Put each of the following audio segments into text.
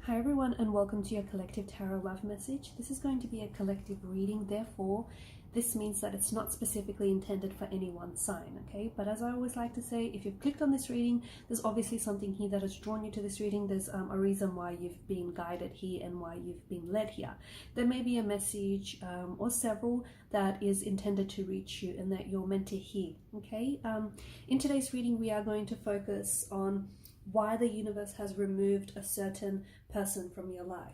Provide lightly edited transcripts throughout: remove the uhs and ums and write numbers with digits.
Hi everyone, and welcome to your collective tarot love message. This is going to be a collective reading, therefore this means that it's not specifically intended for any one sign, okay? But as I always like to say, if you've clicked on this reading, there's obviously something here that has drawn you to this reading. There's a reason why you've been guided here and why you've been led here. There may be a message or several that is intended to reach you and that you're meant to hear, okay? In today's reading, we are going to focus on why the universe has removed a certain person from your life.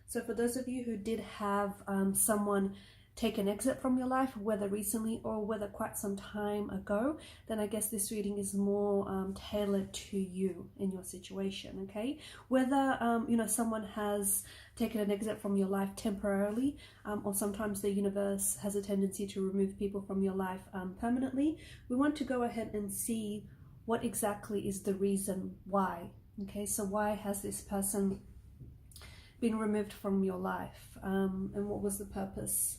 So for those of you who did have someone take an exit from your life, whether recently or whether quite some time ago, then I guess this reading is more tailored to you in your situation, okay? Whether someone has taken an exit from your life temporarily, or sometimes the universe has a tendency to remove people from your life permanently, we want to go ahead and see what exactly is the reason why. Okay, so why has this person been removed from your life, and what was the purpose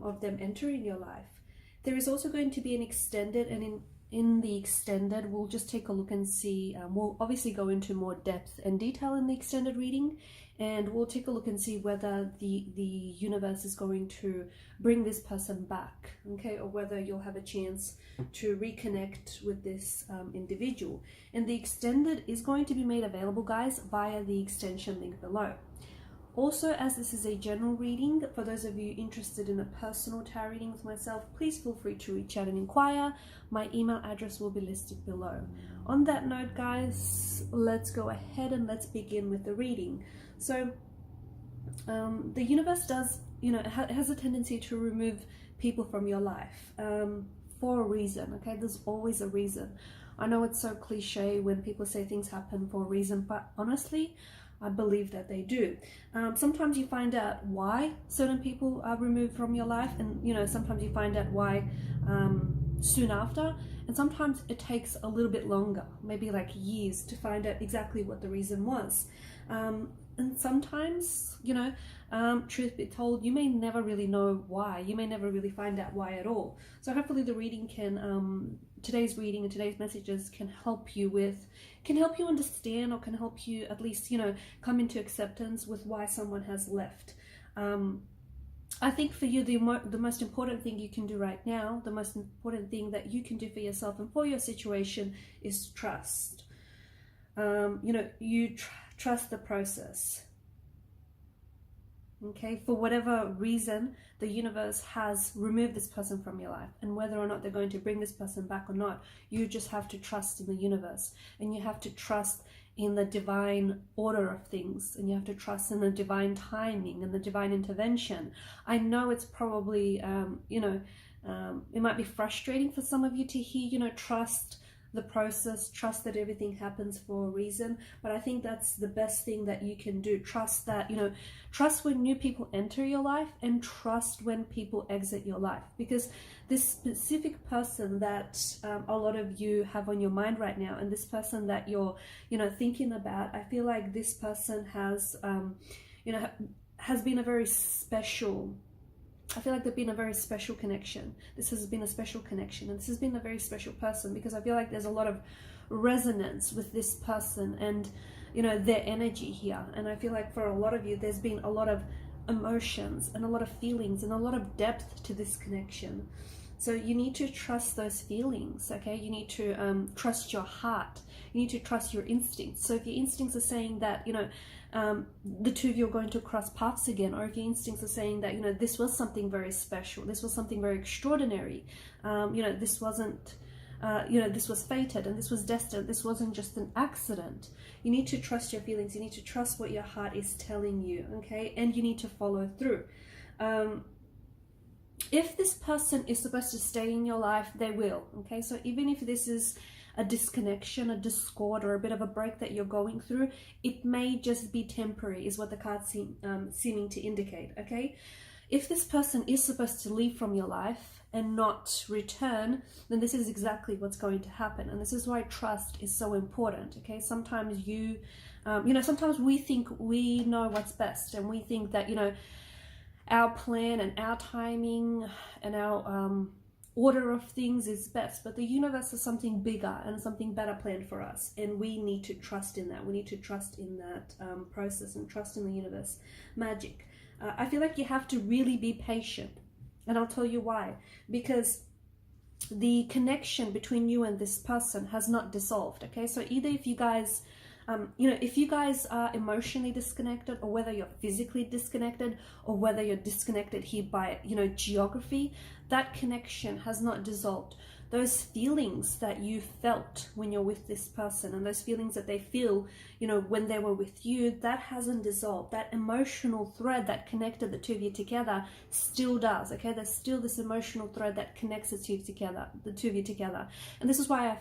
of them entering your life? There is also going to be an extended, and in the extended we'll just take a look and see, we'll obviously go into more depth and detail in the extended reading, and we'll take a look and see whether the universe is going to bring this person back, okay, or whether you'll have a chance to reconnect with this individual. And the extended is going to be made available, guys, via the extension link below. Also, as this is a general reading, for those of you interested in a personal tarot reading with myself, please feel free to reach out and inquire. My email address will be listed below. On that note, guys, let's go ahead and let's begin with the reading. So the universe does, has a tendency to remove people from your life for a reason, okay? There's always a reason. I know it's so cliche when people say things happen for a reason, but honestly, I believe that they do. Sometimes you find out why certain people are removed from your life, and sometimes you find out why soon after, and sometimes it takes a little bit longer, maybe like years, to find out exactly what the reason was. And sometimes, truth be told, you may never really know why. You may never really find out why at all. So hopefully the reading can, today's reading and today's messages can help you understand, or can help you at least, come into acceptance with why someone has left. I think for you, the most important thing you can do right now, the most important thing that you can do for yourself and for your situation is trust. Trust the process. Okay, for whatever reason, the universe has removed this person from your life, and whether or not they're going to bring this person back or not, you just have to trust in the universe, and you have to trust in the divine order of things, and you have to trust in the divine timing and the divine intervention. I know it's probably, it might be frustrating for some of you to hear, trust the process, trust that everything happens for a reason, but I think that's the best thing that you can do. Trust that, trust when new people enter your life, and trust when people exit your life, because this specific person that a lot of you have on your mind right now, and this person that you're thinking about, I feel like this person has has been a very special, I feel like they've been a very special connection. This has been a special connection, and this has been a very special person, because I feel like there's a lot of resonance with this person and their energy here. And I feel like for a lot of you, there's been a lot of emotions and a lot of feelings and a lot of depth to this connection. So you need to trust those feelings, okay? You need to trust your heart. You need to trust your instincts. So if your instincts are saying that, the two of you are going to cross paths again, or if your instincts are saying that, this was something very special, this was something very extraordinary, this wasn't, this was fated and this was destined, this wasn't just an accident. You need to trust your feelings. You need to trust what your heart is telling you, okay? And you need to follow through. If this person is supposed to stay in your life, they will, okay? So even if this is a disconnection, a discord, or a bit of a break that you're going through, it may just be temporary, is what the cards seeming to indicate, okay? If this person is supposed to leave from your life and not return, then this is exactly what's going to happen. And this is why trust is so important, okay? Sometimes sometimes we think we know what's best, and we think that, our plan and our timing and our order of things is best, but the universe has something bigger and something better planned for us, and we need to trust in that. We need to trust in that process and trust in the universe magic. I feel like you have to really be patient, and I'll tell you why. Because the connection between you and this person has not dissolved, okay? So either if you guys if you guys are emotionally disconnected, or whether you're physically disconnected, or whether you're disconnected here by, geography, that connection has not dissolved. Those feelings that you felt when you're with this person, and those feelings that they feel, when they were with you, that hasn't dissolved. That emotional thread that connected the two of you together still does, okay? There's still this emotional thread that connects the two of you together. And this is why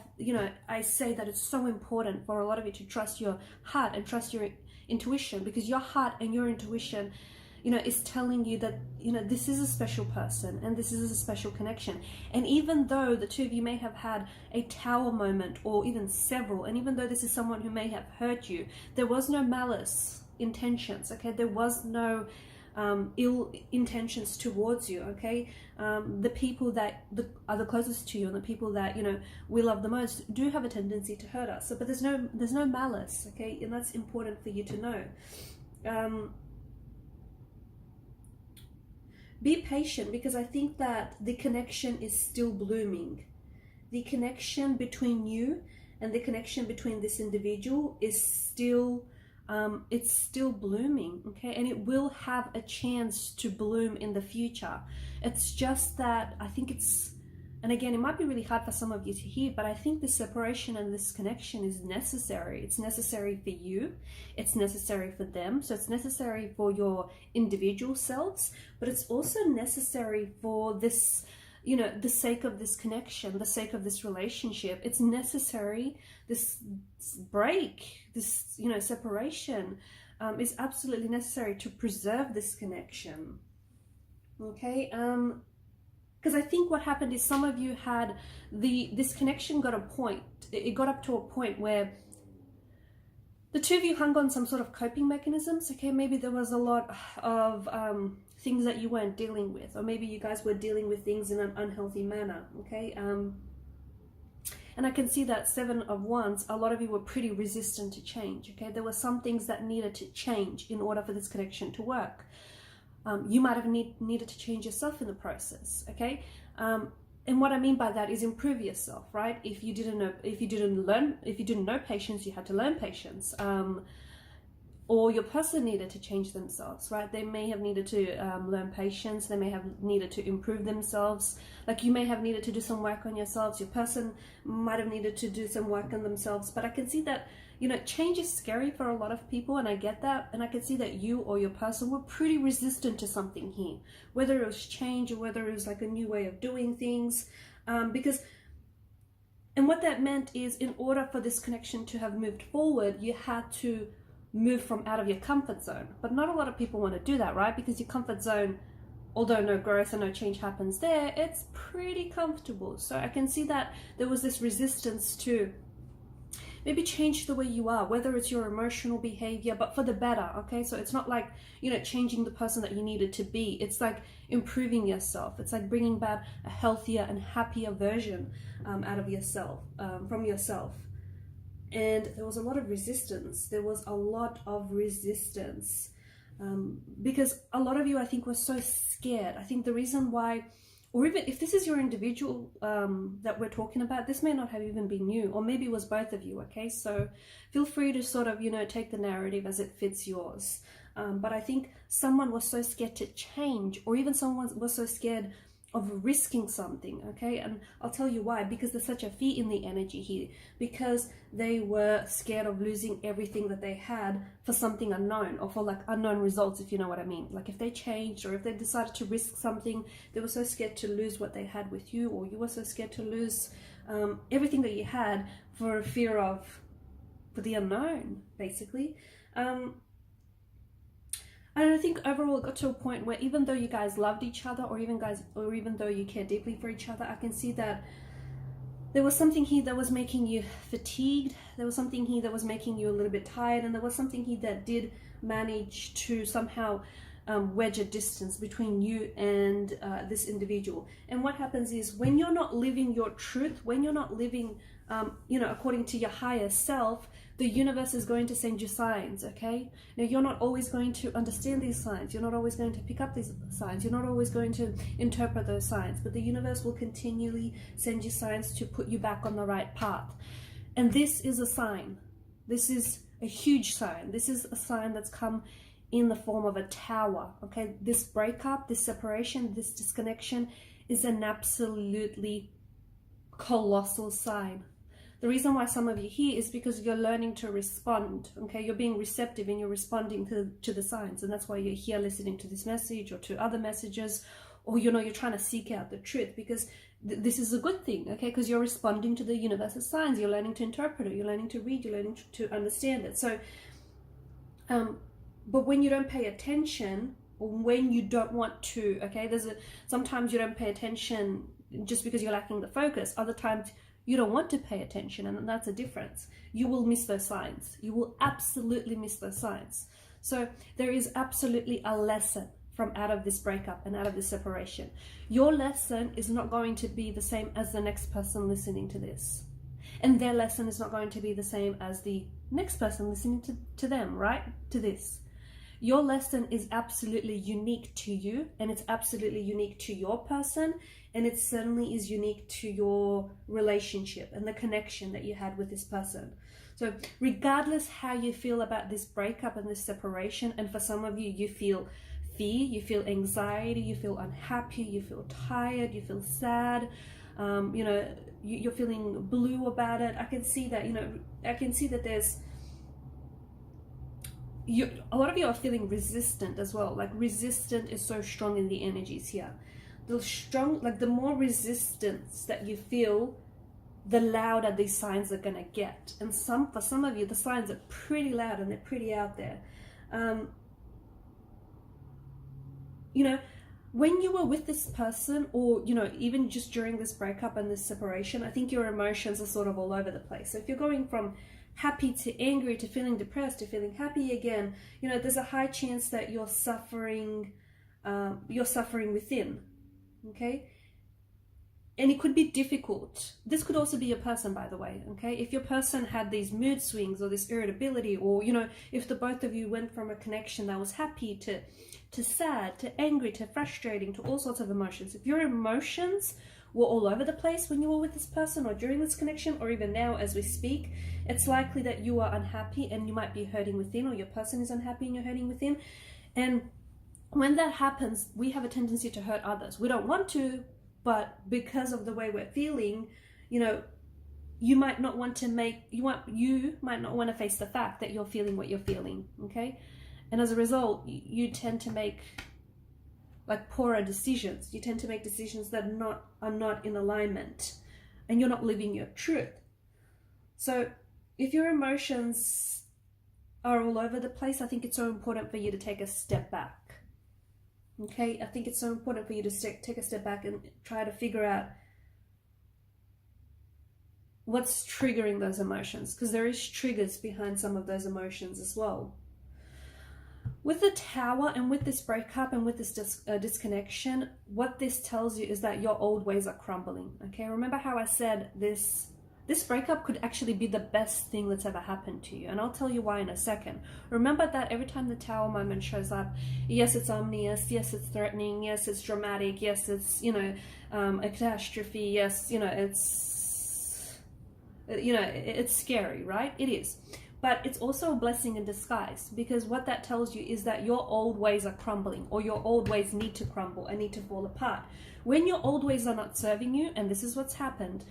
I say that it's so important for a lot of you to trust your heart and trust your intuition, because your heart and your intuition is telling you that, this is a special person and this is a special connection. And even though the two of you may have had a tower moment, or even several, and even though this is someone who may have hurt you, there was no malice intentions, okay? There was no ill intentions towards you, okay? The people that are the closest to you, and the people that, we love the most, do have a tendency to hurt us. But there's no malice, okay? And that's important for you to know. Be patient, because I think that the connection is still blooming. The connection between you and the connection between this individual is still, it's still blooming, okay? And it will have a chance to bloom in the future. It's just that I think and again, it might be really hard for some of you to hear, but I think this separation and this connection is necessary. It's necessary for you. It's necessary for them. So it's necessary for your individual selves, but it's also necessary for this, the sake of this connection, the sake of this relationship. It's necessary. This break, this, separation is absolutely necessary to preserve this connection. Okay. Because I think what happened is some of you had this connection got up to a point where the two of you hung on some sort of coping mechanisms, okay? Maybe there was a lot of things that you weren't dealing with, or maybe you guys were dealing with things in an unhealthy manner, okay? And I can see that 7 of Wands, a lot of you were pretty resistant to change, okay? There were some things that needed to change in order for this connection to work. You might have needed to change yourself in the process, okay? And what I mean by that is improve yourself, right? If you didn't know patience, you had to learn patience. Or your person needed to change themselves, right? They may have needed to learn patience. They may have needed to improve themselves. Like, you may have needed to do some work on yourselves. Your person might have needed to do some work on themselves. But I can see that, change is scary for a lot of people, and I get that. And I can see that you or your person were pretty resistant to something here, whether it was change or whether it was like a new way of doing things. And what that meant is, in order for this connection to have moved forward, you had to move from out of your comfort zone. But not a lot of people want to do that, right? Because your comfort zone, although no growth and no change happens there, it's pretty comfortable. So I can see that there was this resistance to maybe change the way you are, whether it's your emotional behavior, but for the better, okay? So it's not like, changing the person that you needed to be. It's like improving yourself. It's like bringing back a healthier and happier version out of yourself, from yourself. And there was a lot of resistance. Because a lot of you, I think, were so scared. I think the reason why, or even if this is your individual that we're talking about, this may not have even been you, or maybe it was both of you, okay? So feel free to sort of, take the narrative as it fits yours. But I think someone was so scared to change, or even someone was so scared of risking something, okay? And I'll tell you why. Because there's such a fear in the energy here, because they were scared of losing everything that they had for something unknown, or for like unknown results, if you know what I mean. Like, if they changed, or if they decided to risk something, they were so scared to lose what they had with you, or you were so scared to lose everything that you had for the unknown, basically. And I think overall it got to a point where, even though you guys loved each other, or even though you care deeply for each other, I can see that there was something here that was making you fatigued. There was something here that was making you a little bit tired, and there was something here that did manage to somehow wedge a distance between you and this individual. And what happens is, when you're not living your truth, when you're not living according to your higher self, the universe is going to send you signs, okay? Now, you're not always going to understand these signs. You're not always going to pick up these signs. You're not always going to interpret those signs, but the universe will continually send you signs to put you back on the right path. And this is a sign. This is a huge sign. This is a sign that's come in the form of a tower, okay? This breakup, this separation, this disconnection is an absolutely colossal sign. The reason why some of you here is because you're learning to respond, okay? You're being receptive and you're responding to the signs, and that's why you're here listening to this message or to other messages, or you're trying to seek out the truth, because this is a good thing, okay? Because you're responding to the universe's signs. You're learning to interpret it. You're learning to read. You're learning to understand it. So, but when you don't pay attention, or when you don't want to, okay? Sometimes you don't pay attention just because you're lacking the focus. Other times you don't want to pay attention, and that's a difference. You will miss those signs. You will absolutely miss those signs. So there is absolutely a lesson from out of this breakup and out of this separation. Your lesson is not going to be the same as the next person listening to this. And their lesson is not going to be the same as the next person listening to them, right? To this. Your lesson is absolutely unique to you, and it's absolutely unique to your person, and it certainly is unique to your relationship and the connection that you had with this person. So regardless how you feel about this breakup and this separation, and for some of you, you feel fear, you feel anxiety, you feel unhappy, you feel tired, you feel sad, you're feeling blue about it. I can see that, I can see that there's, a lot of you are feeling resistant as well. Like, resistant is so strong in the energies here. The more resistance that you feel, the louder these signs are gonna get. And for some of you, the signs are pretty loud and they're pretty out there. When you were with this person, or, even just during this breakup and this separation, I think your emotions are sort of all over the place. So if you're going from happy to angry to feeling depressed to feeling happy again, there's a high chance that you're suffering within, okay? And it could be difficult. This could also be your person, by the way, okay? If your person had these mood swings or this irritability, or, if the both of you went from a connection that was happy to sad, to angry, to frustrating, to all sorts of emotions. If your emotions were all over the place when you were with this person, or during this connection, or even now as we speak, it's likely that you are unhappy and you might be hurting within, or your person is unhappy and you're hurting within. And when that happens, we have a tendency to hurt others. We don't want to, but because of the way we're feeling, you might not want to face the fact that you're feeling what you're feeling, okay? And as a result, you tend to make poorer decisions. You tend to make decisions that are not in alignment, and you're not living your truth. So if your emotions are all over the place, I think it's so important for you to take a step back. Okay, I think it's so important for you to take a step back and try to figure out what's triggering those emotions, because there is triggers behind some of those emotions as well. With the Tower and with this breakup and with this disconnection, what this tells you is that your old ways are crumbling. Okay, remember how I said this breakup could actually be the best thing that's ever happened to you, and I'll tell you why in a second. Remember that every time the Tower moment shows up, yes, it's ominous, yes, it's threatening, yes, it's dramatic, yes, it's a catastrophe, yes, it's scary, right? It is. But it's also a blessing in disguise, because what that tells you is that your old ways are crumbling, or your old ways need to crumble and need to fall apart. When your old ways are not serving you, and this is what's happened,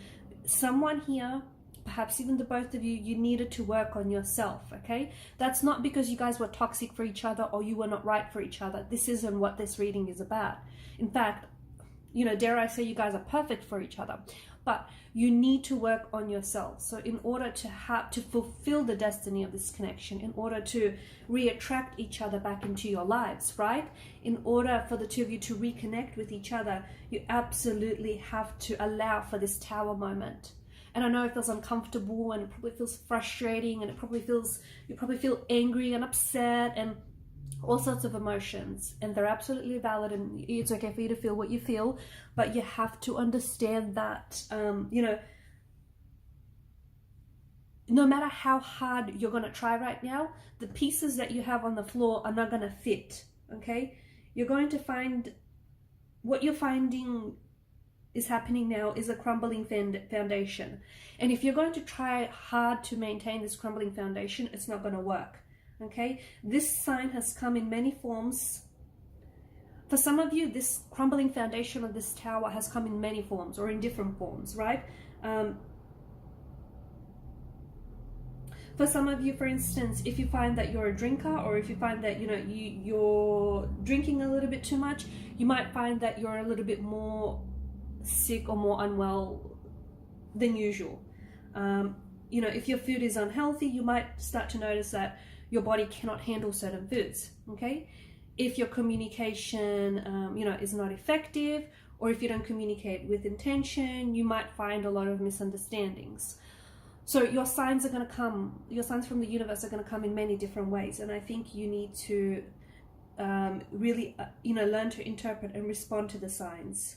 someone here, perhaps even the both of you, you needed to work on yourself, okay? That's not because you guys were toxic for each other or you were not right for each other. This isn't what this reading is about. In fact, dare I say, you guys are perfect for each other. But you need to work on yourself. So in order to fulfill the destiny of this connection, in order to re-attract each other back into your lives, right? In order for the two of you to reconnect with each other, you absolutely have to allow for this Tower moment. And I know it feels uncomfortable, and it probably feels frustrating, and you probably feel angry and upset and all sorts of emotions, and they're absolutely valid, and it's okay for you to feel what you feel, but you have to understand that, you know, no matter how hard you're going to try right now, the pieces that you have on the floor are not going to fit, okay? You're going to find, what you're finding is happening now is a crumbling foundation. And if you're going to try hard to maintain this crumbling foundation, it's not going to work, okay? This sign has come in many forms. For some of you, this crumbling foundation of this tower has come in many forms or in different forms, right? For some of you, for instance, if you find that you're a drinker, or if you find that, you know, you're drinking a little bit too much, you might find that you're a little bit more sick or more unwell than usual. You know, if your food is unhealthy, you might start to notice that your body cannot handle certain foods, okay? If your communication, you know, is not effective, or if you don't communicate with intention, you might find a lot of misunderstandings. So your signs are going to come, your signs from the universe are going to come in many different ways. And I think you need to really, you know, learn to interpret and respond to the signs.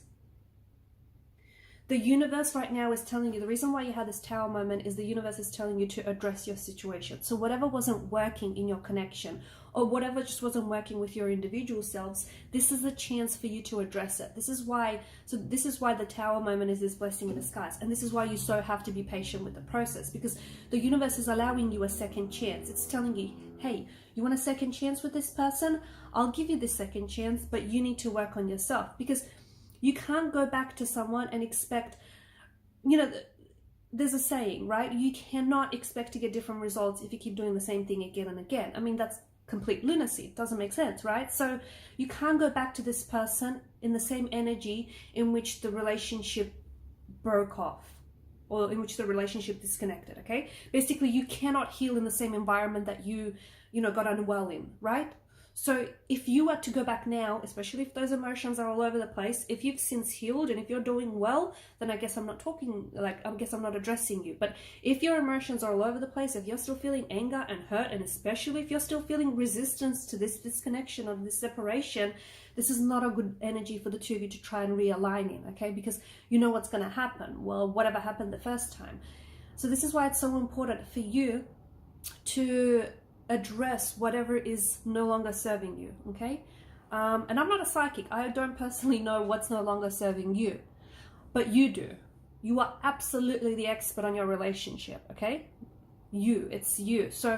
The universe right now is telling you, the reason why you had this tower moment is the universe is telling you to address your situation. So whatever wasn't working in your connection, or whatever just wasn't working with your individual selves, this is a chance for you to address it. This is why, so this is why the tower moment is this blessing in disguise. And this is why you so have to be patient with the process, because the universe is allowing you a second chance. It's telling you, hey, you want a second chance with this person? I'll give you this second chance, but you need to work on yourself, because you can't go back to someone and expect, you know, there's a saying, right? You cannot expect to get different results if you keep doing the same thing again and again. I mean, that's complete lunacy. It doesn't make sense, right? So you can't go back to this person in the same energy in which the relationship broke off, or in which the relationship disconnected, okay? Basically, you cannot heal in the same environment that you know, got unwell in, right? So if you were to go back now, especially if those emotions are all over the place, if you've since healed and if you're doing well, then I guess I'm not talking, like, I guess I'm not addressing you. But if your emotions are all over the place, if you're still feeling anger and hurt, and especially if you're still feeling resistance to this disconnection or this separation, this is not a good energy for the two of you to try and realign in, okay? Because you know what's going to happen. Well, whatever happened the first time. So this is why it's so important for you to address whatever is no longer serving you, okay? And I'm not a psychic. I don't personally know what's no longer serving you, but you do. You are absolutely the expert on your relationship, okay? It's you. So,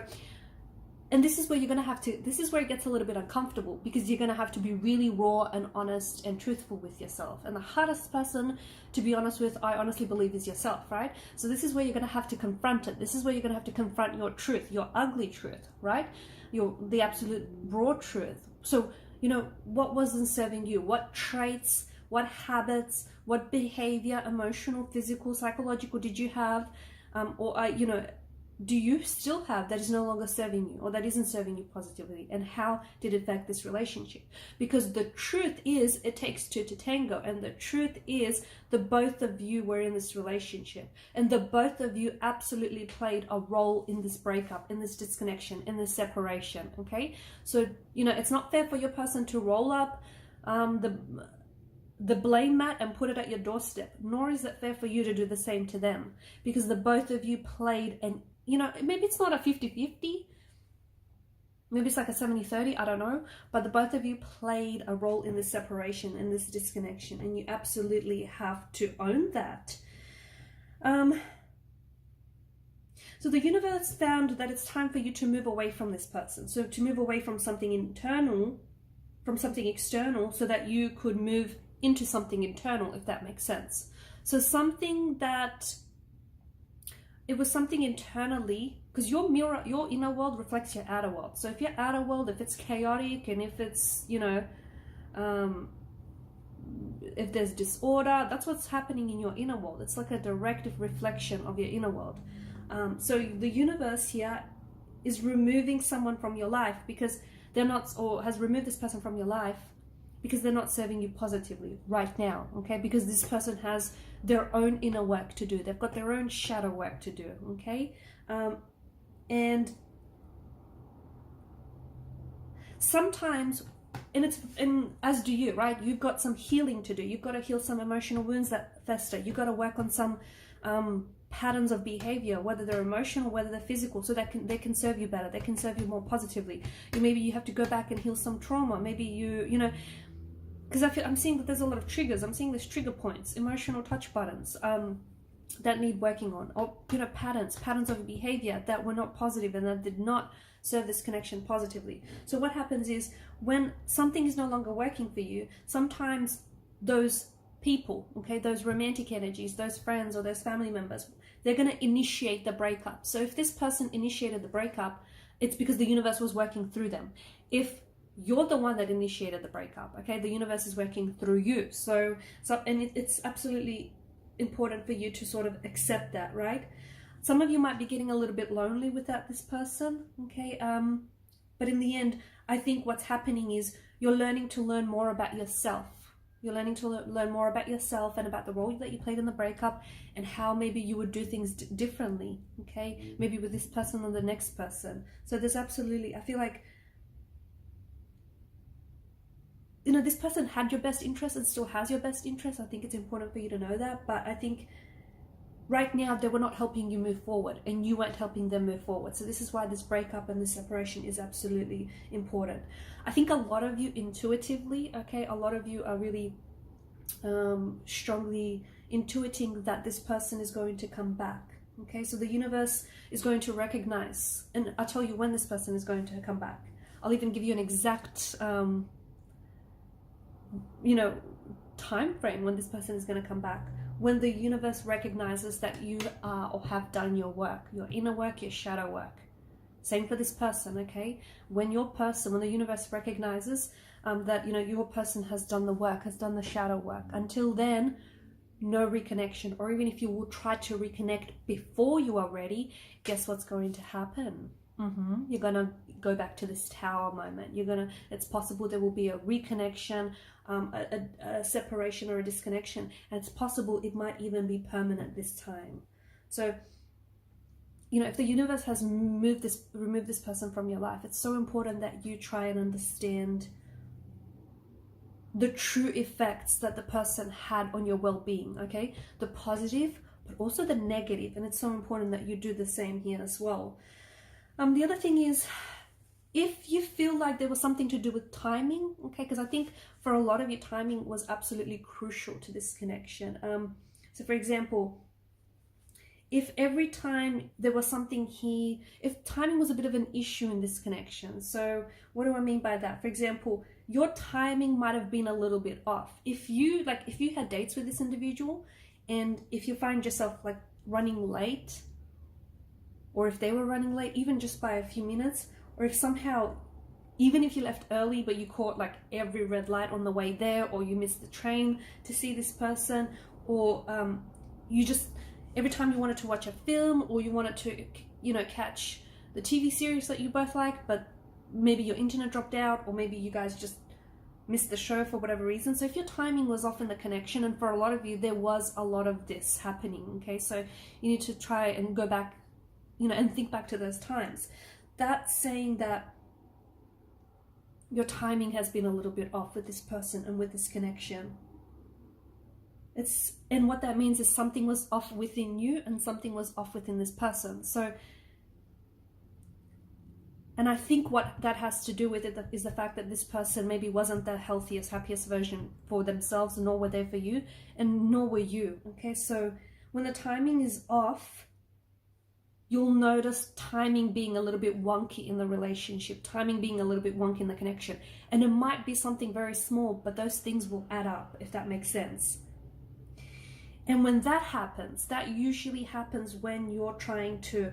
and this is where you're going to have to, this is where it gets a little bit uncomfortable, because you're going to have to be really raw and honest and truthful with yourself. And the hardest person to be honest with, I honestly believe, is yourself, right? So this is where you're going to have to confront it. This is where you're going to have to confront your truth, your ugly truth, right? The absolute raw truth. So, you know, what wasn't serving you? What traits, what habits, what behavior, emotional, physical, psychological did you have? You know, do you still have that is no longer serving you, or that isn't serving you positively? And how did it affect this relationship? Because the truth is, it takes two to tango. And the truth is, the both of you were in this relationship. And the both of you absolutely played a role in this breakup, in this disconnection, in this separation, okay? So, you know, it's not fair for your person to roll up the blame mat and put it at your doorstep, nor is it fair for you to do the same to them, because the both of you played an, you know, maybe it's not a 50-50, maybe it's like a 70-30, I don't know, but the both of you played a role in this separation and this disconnection, and you absolutely have to own that. So the universe found that it's time for you to move away from this person, so to move away from something internal, from something external, so that you could move into something internal, if that makes sense. So something that, it was something internally, because your mirror, your inner world reflects your outer world. So if your outer world, if it's chaotic, and if it's, you know, if there's disorder, that's what's happening in your inner world. It's like a direct reflection of your inner world. So the universe here is removing someone from your life because they're not, or has removed this person from your life because they're not serving you positively right now, okay? Because this person has their own inner work to do. They've got their own shadow work to do, okay? And sometimes, and as do you, right? You've got some healing to do. You've got to heal some emotional wounds that fester. You've got to work on some patterns of behavior, whether they're emotional, whether they're physical, so that they can serve you better. They can serve you more positively. Maybe you have to go back and heal some trauma. Maybe you know, because I'm seeing that there's a lot of triggers. I'm seeing there's trigger points, emotional touch buttons that need working on, or you know, patterns of behavior that were not positive and that did not serve this connection positively. So what happens is, when something is no longer working for you, sometimes those people, okay, those romantic energies, those friends or those family members, they're going to initiate the breakup. So if this person initiated the breakup, it's because the universe was working through them. If you're the one that initiated the breakup, okay, the universe is working through you. So and it's absolutely important for you to sort of accept that, right? Some of you might be getting a little bit lonely without this person, okay? But in the end, I think what's happening is you're learning to learn more about yourself. You're learning to learn more about yourself and about the role that you played in the breakup, and how maybe you would do things differently, okay? Maybe with this person or the next person. So there's absolutely, I feel like, you know, this person had your best interest and still has your best interest. I think it's important for you to know that. But I think right now they were not helping you move forward, and you weren't helping them move forward. So this is why this breakup and this separation is absolutely important. I think a lot of you intuitively, okay, a lot of you are really strongly intuiting that this person is going to come back. Okay, so the universe is going to recognize, and I'll tell you when this person is going to come back. I'll even give you an exact you know, time frame when this person is going to come back. When the universe recognizes that you are or have done your work, your inner work, your shadow work. Same for this person, okay? When the universe recognizes that, you know, your person has done the work, has done the shadow work. Until then, no reconnection. Or even if you will try to reconnect before you are ready, guess what's going to happen? You're going to go back to this tower moment. It's possible there will be a reconnection, a separation or a disconnection, and it's possible it might even be permanent this time. So, you know, if the universe has removed this person from your life, it's so important that you try and understand the true effects that the person had on your well-being, okay? The positive, but also the negative, and it's so important that you do the same here as well. The other thing is, if you feel like there was something to do with timing, okay, because I think for a lot of you, timing was absolutely crucial to this connection. So for example, if every time there was something if timing was a bit of an issue in this connection. So what do I mean by that? For example, your timing might have been a little bit off. If you had dates with this individual, and if you find yourself like running late, or if they were running late, even just by a few minutes, or if somehow, even if you left early, but you caught like every red light on the way there, or you missed the train to see this person, or you just, every time you wanted to watch a film, or you wanted to, you know, catch the TV series that you both like, but maybe your internet dropped out, or maybe you guys just missed the show for whatever reason. So if your timing was off in the connection, and for a lot of you, there was a lot of this happening, okay? So you need to try and go back, you know, and think back to those times. That's saying that your timing has been a little bit off with this person and with this connection. And what that means is something was off within you and something was off within this person. So, and I think what that has to do with it is the fact that this person maybe wasn't the healthiest, happiest version for themselves, nor were they for you, and nor were you, okay? So when the timing is off, you'll notice timing being a little bit wonky in the relationship, timing being a little bit wonky in the connection. And it might be something very small, but those things will add up, if that makes sense. And when that happens, that usually happens when you're trying to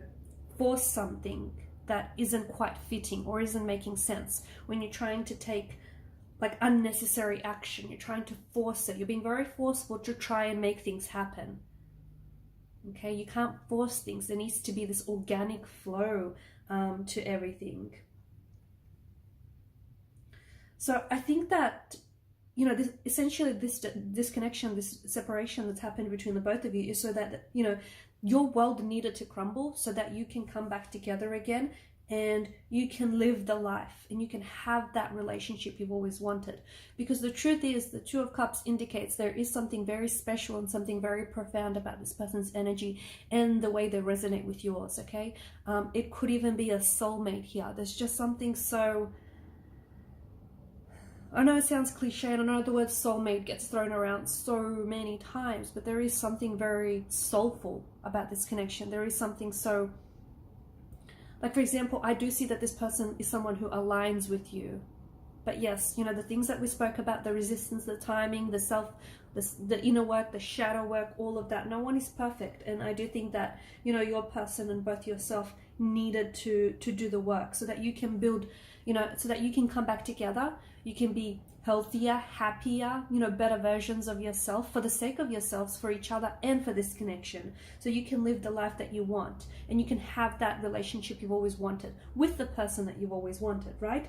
force something that isn't quite fitting or isn't making sense. When you're trying to take like unnecessary action, you're trying to force it. You're being very forceful to try and make things happen. Okay, you can't force things. There needs to be this organic flow to everything. So I think that, you know, this connection, this separation that's happened between the both of you is so that, you know, your world needed to crumble so that you can come back together again and you can live the life and you can have that relationship you've always wanted. Because the truth is, the Two of Cups indicates there is something very special and something very profound about this person's energy and the way they resonate with yours, okay? It could even be a soulmate here. There's just something so... I know it sounds cliche, and I know the word soulmate gets thrown around so many times, but there is something very soulful about this connection. There is something so... Like, for example, I do see that this person is someone who aligns with you. But yes, you know, the things that we spoke about, the resistance, the timing, the self, the inner work, the shadow work, all of that. No one is perfect. And I do think that, you know, your person and both yourself needed to do the work so that you can build, you know, so that you can come back together. You can be healthier, happier, you know, better versions of yourself for the sake of yourselves, for each other, and for this connection. So you can live the life that you want, and you can have that relationship you've always wanted with the person that you've always wanted, right?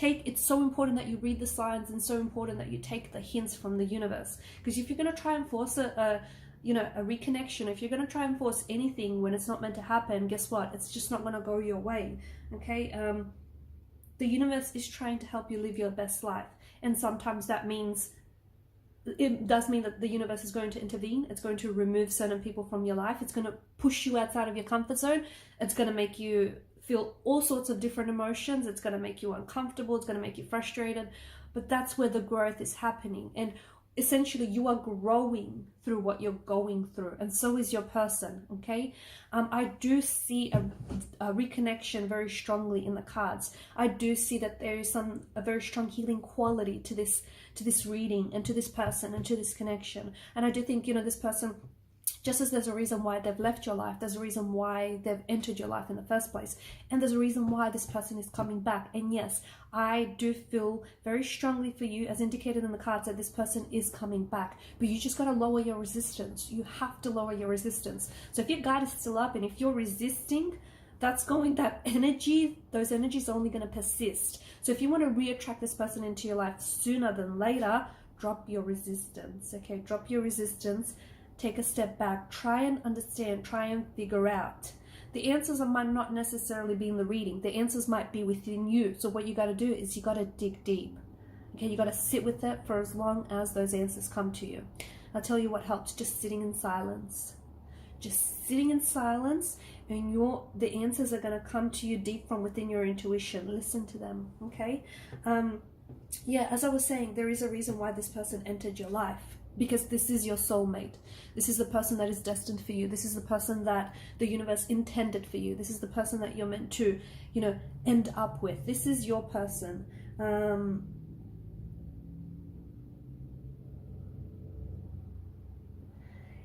It's so important that you read the signs, and so important that you take the hints from the universe. Because if you're going to try and force a reconnection, if you're going to try and force anything when it's not meant to happen, guess what? It's just not going to go your way, okay? The universe is trying to help you live your best life. And sometimes that means, it does mean that the universe is going to intervene. It's going to remove certain people from your life. It's going to push you outside of your comfort zone. It's going to make you feel all sorts of different emotions. It's going to make you uncomfortable. It's going to make you frustrated. But that's where the growth is happening. And essentially, you are growing through what you're going through, and so is your person, okay? I do see a reconnection very strongly in the cards. I do see that there is a very strong healing quality to this reading, and to this person, and to this connection. And I do think, you know, this person, just as there's a reason why they've left your life, there's a reason why they've entered your life in the first place. And there's a reason why this person is coming back. And yes, I do feel very strongly for you, as indicated in the cards, that this person is coming back. But you just got to lower your resistance. You have to lower your resistance. So if your guard is still up and if you're resisting, those energies are only going to persist. So if you want to reattract this person into your life sooner than later, drop your resistance, okay? Drop your resistance. Take a step back, try and understand, try and figure out. The answers might not necessarily be in the reading. The answers might be within you. So what you got to do is you got to dig deep. Okay, you got to sit with it for as long as those answers come to you. I'll tell you what helps, just sitting in silence. Just sitting in silence, and the answers are going to come to you deep from within your intuition. Listen to them, okay? Yeah, as I was saying, there is a reason why this person entered your life. Because this is your soulmate. This is the person that is destined for you. This is the person that the universe intended for you. This is the person that you're meant to, you know, end up with. This is your person.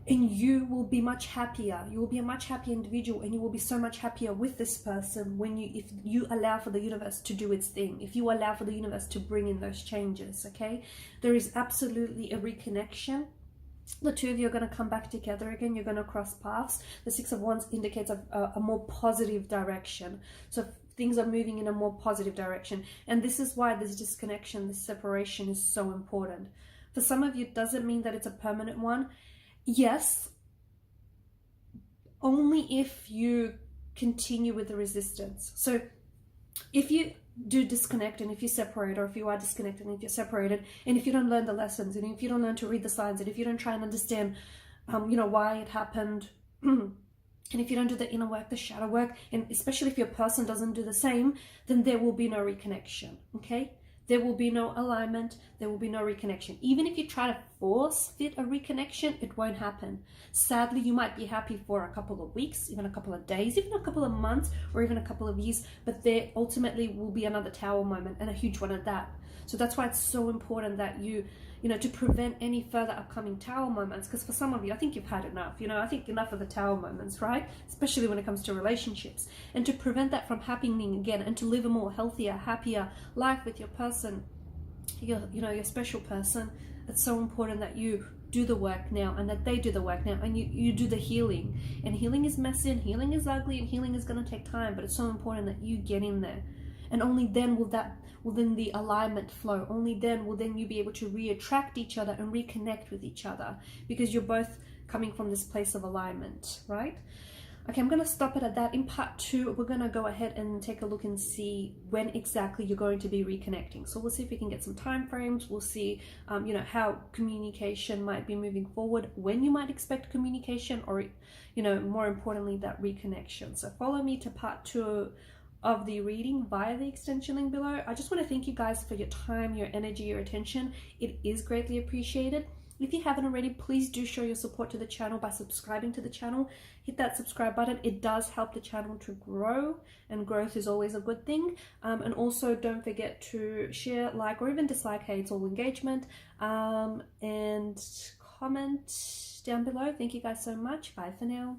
And you will be much happier. You will be a much happier individual, and you will be so much happier with this person if you allow for the universe to do its thing. If you allow for the universe to bring in those changes, okay? There is absolutely a reconnection. The two of you are going to come back together again. You're going to cross paths. The Six of Wands indicates a more positive direction. So things are moving in a more positive direction. And this is why this disconnection, this separation is so important. For some of you, it doesn't mean that it's a permanent one. Yes, only if you continue with the resistance. So if you do disconnect, and if you separate, or if you are disconnected and if you're separated, and if you don't learn the lessons, and if you don't learn to read the signs, and if you don't try and understand you know, why it happened, and if you don't do the inner work, the shadow work, and especially if your person doesn't do the same, then there will be no reconnection, okay? There will be no alignment, there will be no reconnection. Even if you try to force fit a reconnection, it won't happen. Sadly, you might be happy for a couple of weeks, even a couple of days, even a couple of months, or even a couple of years, but there ultimately will be another tower moment, and a huge one at that. So that's why it's so important that you know, to prevent any further upcoming tower moments, because for some of you, I think you've had enough, you know, I think enough of the tower moments, right? Especially when it comes to relationships. And to prevent that from happening again, and to live a more healthier, happier life with your person, your special person, it's so important that you do the work now, and that they do the work now, and you do the healing. And healing is messy, and healing is ugly, and healing is going to take time, but it's so important that you get in there. And only then will then the alignment flow. Only then will you be able to reattract each other and reconnect with each other, because you're both coming from this place of alignment, right? Okay, I'm going to stop it at that. In part 2, we're going to go ahead and take a look and see when exactly you're going to be reconnecting. So we'll see if we can get some time frames. We'll see, you know, how communication might be moving forward, when you might expect communication, or, you know, more importantly, that reconnection. So follow me to part 2 of the reading via the extension link below. I just want to thank you guys for your time, your energy, your attention. It is greatly appreciated. If you haven't already, please do show your support to the channel by subscribing to the channel. Hit that subscribe button. It does help the channel to grow, and growth is always a good thing. And also don't forget to share, like, or even dislike. Hey, it's all engagement. And comment down below. Thank you guys so much. Bye for now.